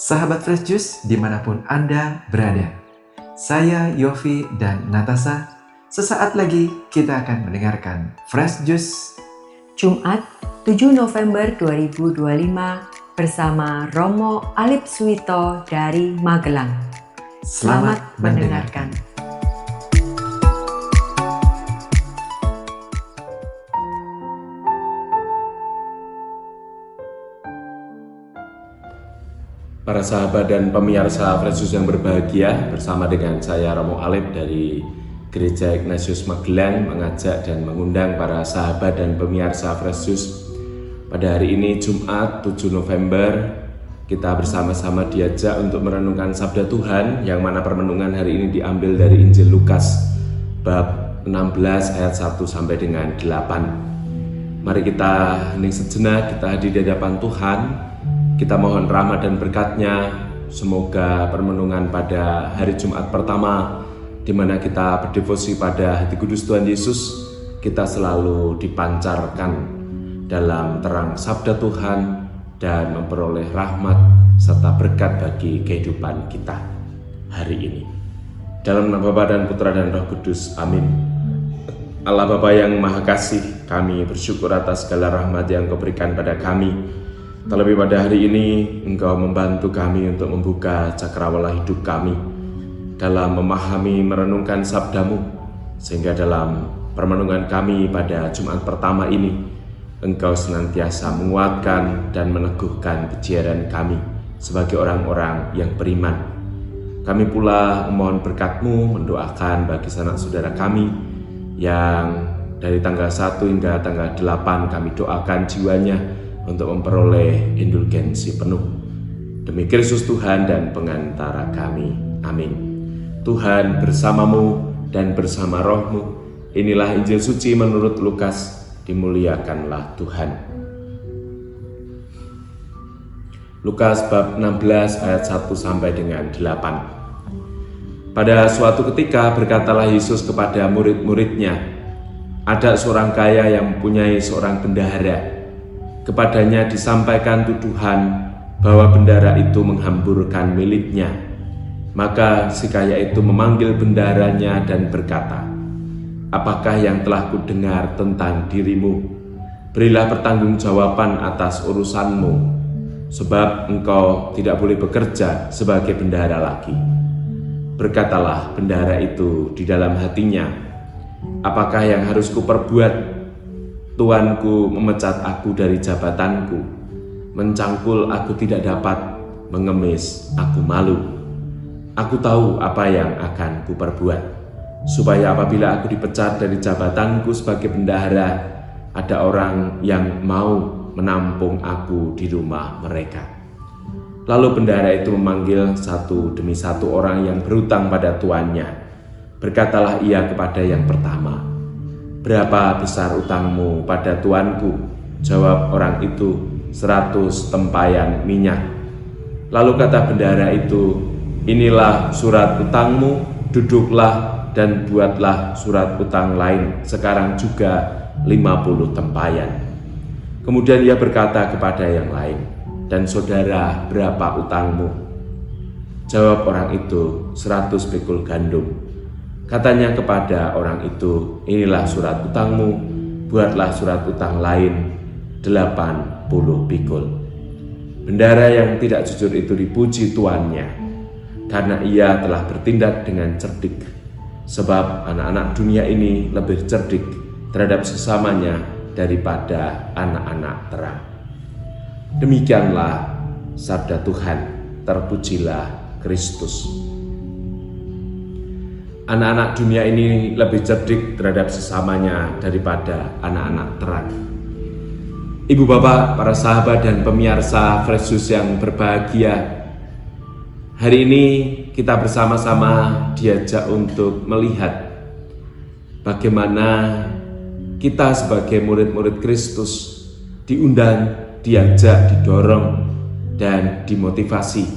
Sahabat Fresh Juice dimanapun Anda berada. Saya Yofi dan Natasha. Sesaat lagi kita akan mendengarkan Fresh Juice Jumat 7 November 2025 bersama Romo Alip Suwito dari Magelang. Selamat mendengarkan. Para sahabat dan pemirsa Fresh Juice yang berbahagia, bersama dengan saya Romo Alip dari Gereja Ignatius Magelang mengajak dan mengundang para sahabat dan pemirsa Fresh Juice pada hari ini Jumat 7 November kita bersama-sama diajak untuk merenungkan sabda Tuhan, yang mana permenungan hari ini diambil dari Injil Lukas bab 16 ayat 1 sampai dengan 8. Mari kita hening sejenak, kita hadir di hadapan Tuhan. Kita mohon rahmat dan berkat-Nya. Semoga permenungan pada hari Jumat pertama, di mana kita berdevosi pada hati kudus Tuhan Yesus, kita selalu dipancarkan dalam terang sabda Tuhan dan memperoleh rahmat serta berkat bagi kehidupan kita hari ini. Dalam nama Bapa dan Putra dan Roh Kudus, amin. Allah Bapa yang Maha Kasih, kami bersyukur atas segala rahmat yang Kau berikan pada kami. Terlebih pada hari ini, Engkau membantu kami untuk membuka cakrawala hidup kami dalam memahami merenungkan sabda-Mu, sehingga dalam permenungan kami pada Jumat pertama ini, Engkau senantiasa menguatkan dan meneguhkan pikiran kami sebagai orang-orang yang beriman. Kami pula memohon berkat-Mu, mendoakan bagi sanak saudara kami yang dari tanggal 1 hingga tanggal 8 kami doakan jiwanya untuk memperoleh indulgensi penuh. Demi Kristus Tuhan dan pengantara kami. Amin. Tuhan bersamamu dan bersama rohmu. Inilah Injil suci menurut Lukas. Dimuliakanlah Tuhan. Lukas bab 16 ayat 1 sampai dengan 8. Pada suatu ketika berkatalah Yesus kepada murid-muridnya, ada seorang kaya yang mempunyai seorang bendahara. Kepadanya disampaikan tuduhan bahwa bendahara itu menghamburkan miliknya. Maka si kaya itu memanggil bendaharanya dan berkata, "Apakah yang telah kudengar tentang dirimu? Berilah pertanggungjawaban atas urusanmu, sebab engkau tidak boleh bekerja sebagai bendahara lagi." Berkatalah bendahara itu di dalam hatinya, "Apakah yang harus kuperbuat? Tuanku memecat aku dari jabatanku, mencangkul aku tidak dapat, mengemis aku malu. Aku tahu apa yang akan kuperbuat, supaya apabila aku dipecat dari jabatanku sebagai bendahara, ada orang yang mau menampung aku di rumah mereka." Lalu bendahara itu memanggil satu demi satu orang yang berutang pada tuannya. Berkatalah ia kepada yang pertama, "Berapa besar utangmu pada tuanku?" Jawab orang itu, 100 tempayan minyak. Lalu kata bendahara itu, "Inilah surat utangmu, duduklah dan buatlah surat utang lain, sekarang juga 50 tempayan." Kemudian ia berkata kepada yang lain, "Dan saudara, berapa utangmu?" Jawab orang itu, 100 pikul gandum. Katanya kepada orang itu, "Inilah surat utangmu, buatlah surat utang lain 80 pikul." Bendahara yang tidak jujur itu dipuji tuannya, karena ia telah bertindak dengan cerdik. Sebab anak-anak dunia ini lebih cerdik terhadap sesamanya daripada anak-anak terang. Demikianlah sabda Tuhan, terpujilah Kristus. Anak-anak dunia ini lebih cerdik terhadap sesamanya daripada anak-anak terang. Ibu bapak, para sahabat dan pemirsa Fresh Juice yang berbahagia, hari ini kita bersama-sama diajak untuk melihat bagaimana kita sebagai murid-murid Kristus diundang, diajak, didorong, dan dimotivasi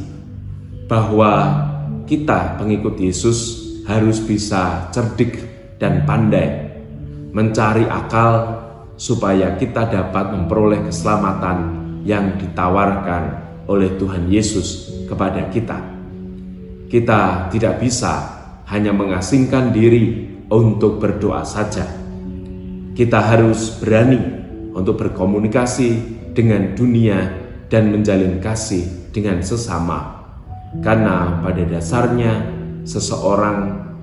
bahwa kita pengikut Yesus harus bisa cerdik dan pandai mencari akal supaya kita dapat memperoleh keselamatan yang ditawarkan oleh Tuhan Yesus kepada kita. Kita tidak bisa hanya mengasingkan diri untuk berdoa saja. Kita harus berani untuk berkomunikasi dengan dunia dan menjalin kasih dengan sesama. Karena pada dasarnya seseorang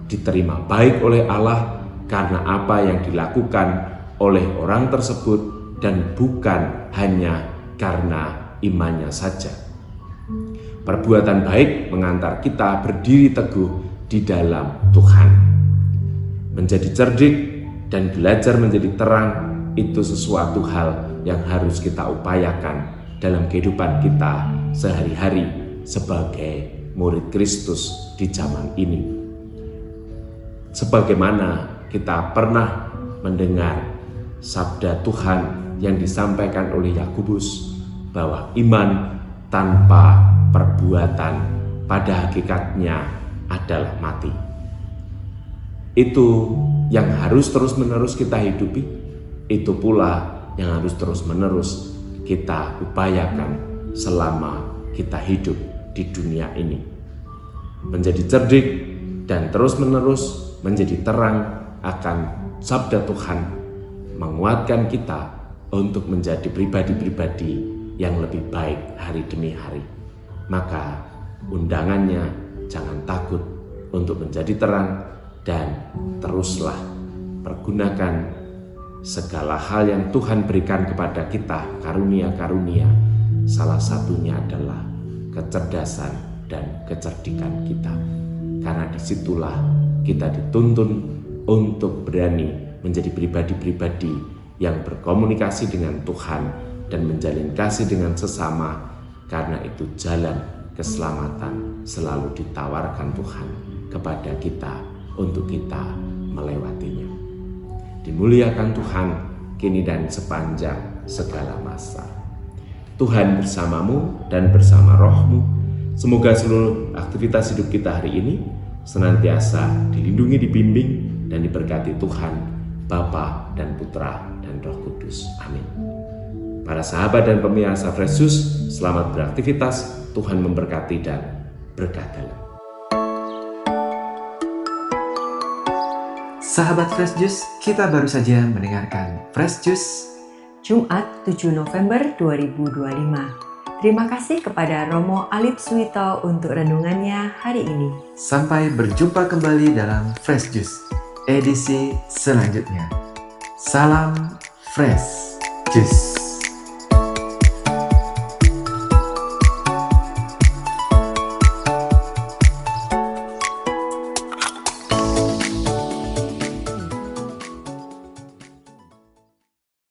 diterima baik oleh Allah karena apa yang dilakukan oleh orang tersebut dan bukan hanya karena imannya saja. Perbuatan baik mengantar kita berdiri teguh di dalam Tuhan. Menjadi cerdik dan belajar menjadi terang itu sesuatu hal yang harus kita upayakan dalam kehidupan kita sehari-hari sebagai murid Kristus di zaman ini. Sebagaimana kita pernah mendengar sabda Tuhan yang disampaikan oleh Yakobus bahwa iman tanpa perbuatan pada hakikatnya adalah mati. Itu yang harus terus-menerus kita hidupi, itu pula yang harus terus-menerus kita upayakan selama kita hidup di dunia ini. Menjadi cerdik dan terus-menerus menjadi terang akan sabda Tuhan, menguatkan kita untuk menjadi pribadi-pribadi yang lebih baik hari demi hari. Maka undangannya jangan takut untuk menjadi terang dan teruslah pergunakan segala hal yang Tuhan berikan kepada kita, karunia-karunia. Salah satunya adalah kecerdasan dan kecerdikan kita. Karena disitulah kita dituntun untuk berani menjadi pribadi-pribadi yang berkomunikasi dengan Tuhan dan menjalin kasih dengan sesama. Karena itu jalan keselamatan selalu ditawarkan Tuhan kepada kita untuk kita melewatinya. Dimuliakan Tuhan kini dan sepanjang segala masa. Tuhan bersamamu dan bersama rohmu. Semoga seluruh aktivitas hidup kita hari ini senantiasa dilindungi, dibimbing, dan diberkati Tuhan, Bapa dan Putra dan Roh Kudus. Amin. Para sahabat dan pemirsa Fresh Juice, selamat beraktivitas. Tuhan memberkati dan berkah dalam. Sahabat Fresh Juice, kita baru saja mendengarkan Fresh Juice Jumat 7 November 2025. Terima kasih kepada Romo Alip Suwito untuk renungannya hari ini. Sampai berjumpa kembali dalam Fresh Juice edisi selanjutnya. Salam Fresh Juice.